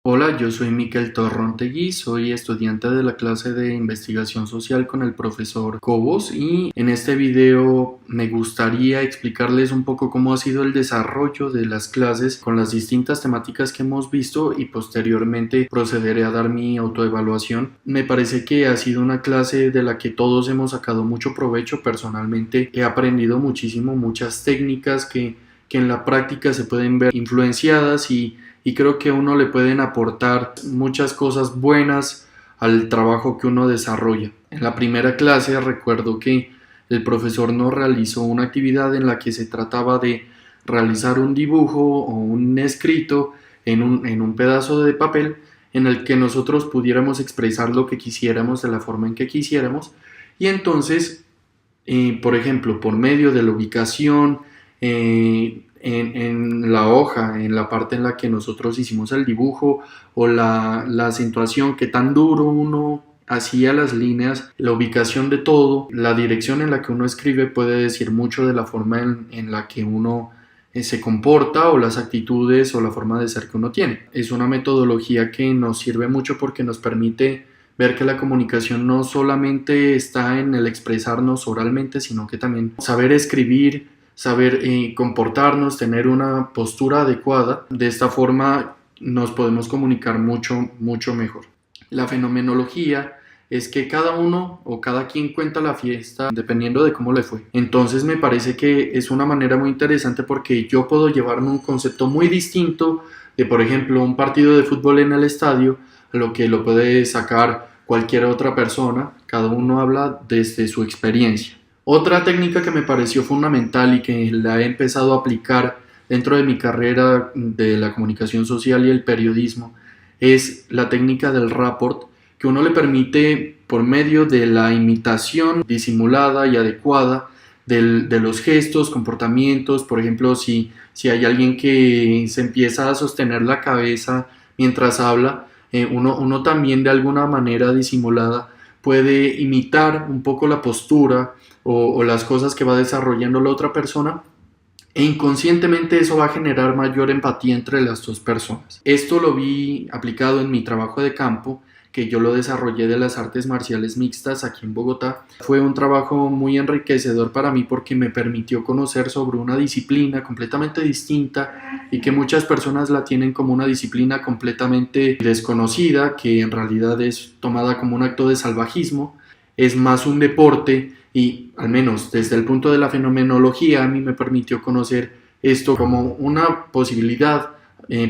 Hola, yo soy Miquel Torrontegui, soy estudiante de la clase de investigación social con el profesor Cobos y en este video me gustaría explicarles un poco cómo ha sido el desarrollo de las clases con las distintas temáticas que hemos visto y posteriormente procederé a dar mi autoevaluación. Me parece que ha sido una clase de la que todos hemos sacado mucho provecho. Personalmente he aprendido muchísimo, muchas técnicas que en la práctica se pueden ver influenciadas y creo que a uno le pueden aportar muchas cosas buenas al trabajo que uno desarrolla. En la primera clase recuerdo que el profesor nos realizó una actividad en la que se trataba de realizar un dibujo o un escrito en un pedazo de papel en el que nosotros pudiéramos expresar lo que quisiéramos de la forma en que quisiéramos y entonces, por ejemplo, por medio de la ubicación, en la hoja, en la parte en la que nosotros hicimos el dibujo o la acentuación, que tan duro uno hacía las líneas, la ubicación de todo, la dirección en la que uno escribe puede decir mucho de la forma en la que uno se comporta o las actitudes o la forma de ser que uno tiene. Es una metodología que nos sirve mucho porque nos permite ver que la comunicación no solamente está en el expresarnos oralmente, sino que también saber escribir, saber comportarnos, tener una postura adecuada. De esta forma nos podemos comunicar mucho mejor. La fenomenología es que cada uno o cada quien cuenta la fiesta dependiendo de cómo le fue. Entonces me parece que es una manera muy interesante porque yo puedo llevarme un concepto muy distinto de, por ejemplo, un partido de fútbol en el estadio, a lo que lo puede sacar cualquier otra persona. Cada uno habla desde su experiencia. Otra técnica que me pareció fundamental y que la he empezado a aplicar dentro de mi carrera de la comunicación social y el periodismo es la técnica del rapport, que uno le permite, por medio de la imitación disimulada y adecuada de los gestos, comportamientos. Por ejemplo, si hay alguien que se empieza a sostener la cabeza mientras habla, uno también de alguna manera disimulada puede imitar un poco la postura o las cosas que va desarrollando la otra persona, e inconscientemente eso va a generar mayor empatía entre las dos personas. Esto lo vi aplicado en mi trabajo de campo, que yo lo desarrollé de las artes marciales mixtas aquí en Bogotá. Fue un trabajo muy enriquecedor para mí porque me permitió conocer sobre una disciplina completamente distinta y que muchas personas la tienen como una disciplina completamente desconocida, que en realidad es tomada como un acto de salvajismo. Es más un deporte y, al menos desde el punto de la fenomenología, a mí me permitió conocer esto como una posibilidad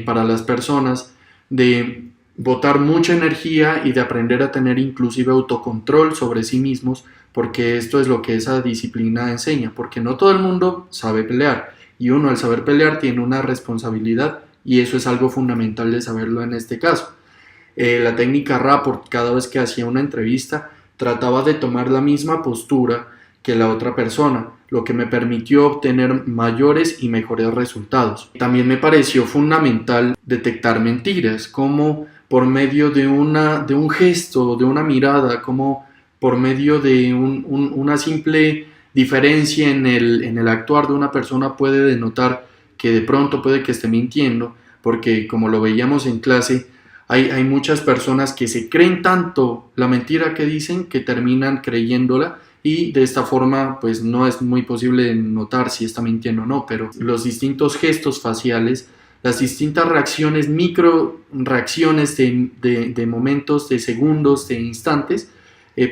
para las personas de botar mucha energía y de aprender a tener inclusive autocontrol sobre sí mismos, porque esto es lo que esa disciplina enseña, porque no todo el mundo sabe pelear y uno al saber pelear tiene una responsabilidad y eso es algo fundamental de saberlo en este caso. La técnica rapport, cada vez que hacía una entrevista, trataba de tomar la misma postura que la otra persona, lo que me permitió obtener mayores y mejores resultados. También me pareció fundamental detectar mentiras, como por medio de un gesto, de una mirada, como por medio de una simple diferencia en el actuar de una persona puede denotar que de pronto puede que esté mintiendo, porque como lo veíamos en clase, hay muchas personas que se creen tanto la mentira que dicen que terminan creyéndola y de esta forma pues no es muy posible notar si está mintiendo o no, pero los distintos gestos faciales, las distintas reacciones, micro reacciones de momentos, de segundos, de instantes,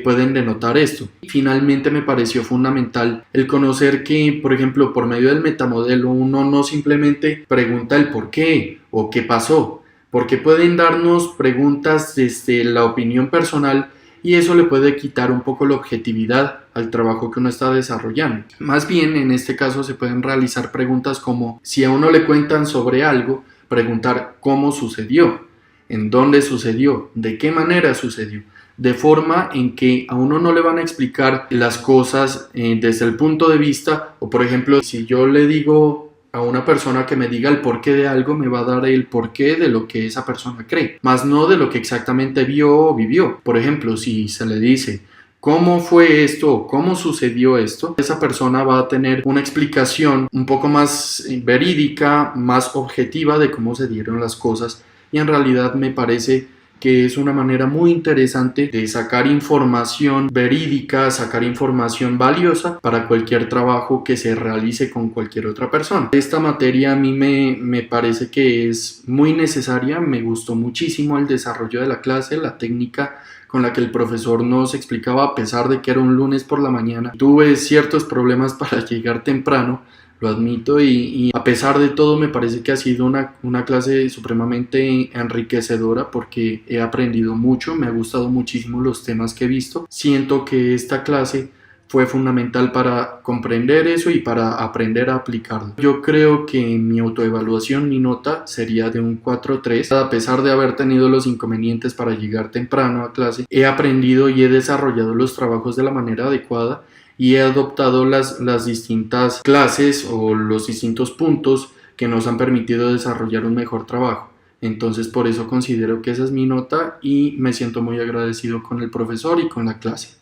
pueden denotar esto. Finalmente me pareció fundamental el conocer que, por ejemplo, por medio del metamodelo uno no simplemente pregunta el por qué o qué pasó, porque pueden darnos preguntas desde la opinión personal y eso le puede quitar un poco la objetividad al trabajo que uno está desarrollando. Más bien, en este caso se pueden realizar preguntas como: si a uno le cuentan sobre algo, preguntar cómo sucedió, en dónde sucedió, de qué manera sucedió, de forma en que a uno no le van a explicar las cosas desde el punto de vista, o por ejemplo, si yo le digo a una persona que me diga el porqué de algo, me va a dar el porqué de lo que esa persona cree, más no de lo que exactamente vio o vivió. Por ejemplo, si se le dice cómo fue esto o cómo sucedió esto, esa persona va a tener una explicación un poco más verídica, más objetiva de cómo se dieron las cosas y en realidad me parece que es una manera muy interesante de sacar información verídica, sacar información valiosa para cualquier trabajo que se realice con cualquier otra persona. Esta materia a mí me parece que es muy necesaria, me gustó muchísimo el desarrollo de la clase, la técnica con la que el profesor nos explicaba, a pesar de que era un lunes por la mañana. Tuve ciertos problemas para llegar temprano, lo admito, y a pesar de todo me parece que ha sido una clase supremamente enriquecedora porque he aprendido mucho, me ha gustado muchísimo los temas que he visto. Siento que esta clase fue fundamental para comprender eso y para aprender a aplicarlo. Yo creo que en mi autoevaluación mi nota sería de un 4.3. A pesar de haber tenido los inconvenientes para llegar temprano a clase, he aprendido y he desarrollado los trabajos de la manera adecuada y he adoptado las distintas clases o los distintos puntos que nos han permitido desarrollar un mejor trabajo. Entonces por eso considero que esa es mi nota y me siento muy agradecido con el profesor y con la clase.